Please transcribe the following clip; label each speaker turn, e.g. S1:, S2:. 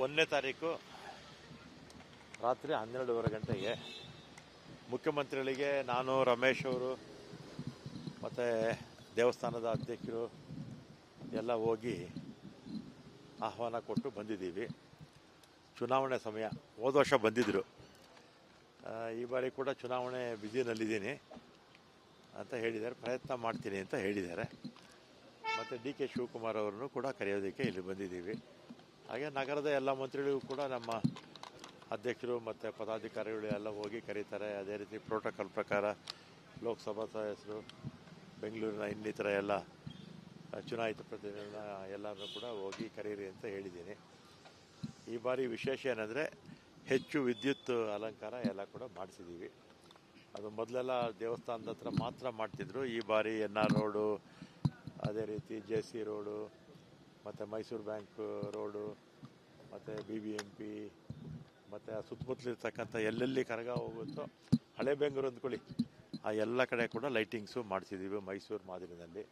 S1: 1ನೇ ತಾರೀಕು ರಾತ್ರಿ 12:30 ಗಂಟೆಗೆ ಮುಖ್ಯಮಂತ್ರಿಗಳಿಗೆ ನಾನು, ರಮೇಶ್ ಅವರು ಮತ್ತು ದೇವಸ್ಥಾನದ ಅಧ್ಯಕ್ಷರು ಎಲ್ಲ ಹೋಗಿ ಆಹ್ವಾನ ಕೊಟ್ಟು ಬಂದಿದ್ದೀವಿ. ಚುನಾವಣೆ ಸಮಯ, ಹೋದ ವರ್ಷ ಬಂದಿದ್ದರು, ಈ ಬಾರಿ ಕೂಡ ಚುನಾವಣೆ ಬ್ಯುಸಿನಲ್ಲಿದ್ದೀನಿ ಅಂತ ಹೇಳಿದ್ದಾರೆ. ಪ್ರಯತ್ನ ಮಾಡ್ತೀನಿ ಅಂತ ಹೇಳಿದ್ದಾರೆ. ಮತ್ತು ಡಿ.ಕೆ. ಶಿವಕುಮಾರ್ ಅವರನ್ನು ಕೂಡ ಕರೆಯೋದಕ್ಕೆ ಇಲ್ಲಿ ಬಂದಿದ್ದೀವಿ. ಹಾಗೆ ನಗರದ ಎಲ್ಲ ಮಂತ್ರಿಗಳಿಗೂ ಕೂಡ ನಮ್ಮ ಅಧ್ಯಕ್ಷರು ಮತ್ತು ಪದಾಧಿಕಾರಿಗಳು ಎಲ್ಲ ಹೋಗಿ ಕರೀತಾರೆ. ಅದೇ ರೀತಿ ಪ್ರೋಟೋಕಾಲ್ ಪ್ರಕಾರ ಲೋಕಸಭಾ ಸದಸ್ಯರು, ಬೆಂಗಳೂರಿನ ಇನ್ನಿತರ ಎಲ್ಲ ಚುನಾಯಿತ ಪ್ರತಿನಿಧಿಗಳನ್ನ ಎಲ್ಲರೂ ಕೂಡ ಹೋಗಿ ಕರೀರಿ ಅಂತ ಹೇಳಿದ್ದೀನಿ. ಈ ಬಾರಿ ವಿಶೇಷ ಏನಂದರೆ ಹೆಚ್ಚು ವಿದ್ಯುತ್ ಅಲಂಕಾರ ಎಲ್ಲ ಕೂಡ ಮಾಡಿಸಿದ್ದೀವಿ. ಅದು ಮೊದಲೆಲ್ಲ ದೇವಸ್ಥಾನದ ಹತ್ರ ಮಾತ್ರ ಮಾಡ್ತಿದ್ರು. ಈ ಬಾರಿ NR ರೋಡು, ಅದೇ ರೀತಿ JC ರೋಡು, ಮತ್ತು ಮೈಸೂರು ಬ್ಯಾಂಕ್ ರೋಡು, ಮತ್ತು BBMP, ಮತ್ತು ಸುತ್ತಮುತ್ತಲಿರ್ತಕ್ಕಂಥ ಎಲ್ಲೆಲ್ಲಿ ಕರಗ ಹೋಗುತ್ತೋ, ಹಳೆ ಬೆಂಗಳೂರು ಅಂದ್ಕೊಳ್ಳಿ, ಆ ಎಲ್ಲ ಕಡೆ ಕೂಡ ಲೈಟಿಂಗ್ಸು ಮಾಡಿಸಿದ್ದೀವಿ ಮೈಸೂರು ಮಾದರಿನಲ್ಲಿ.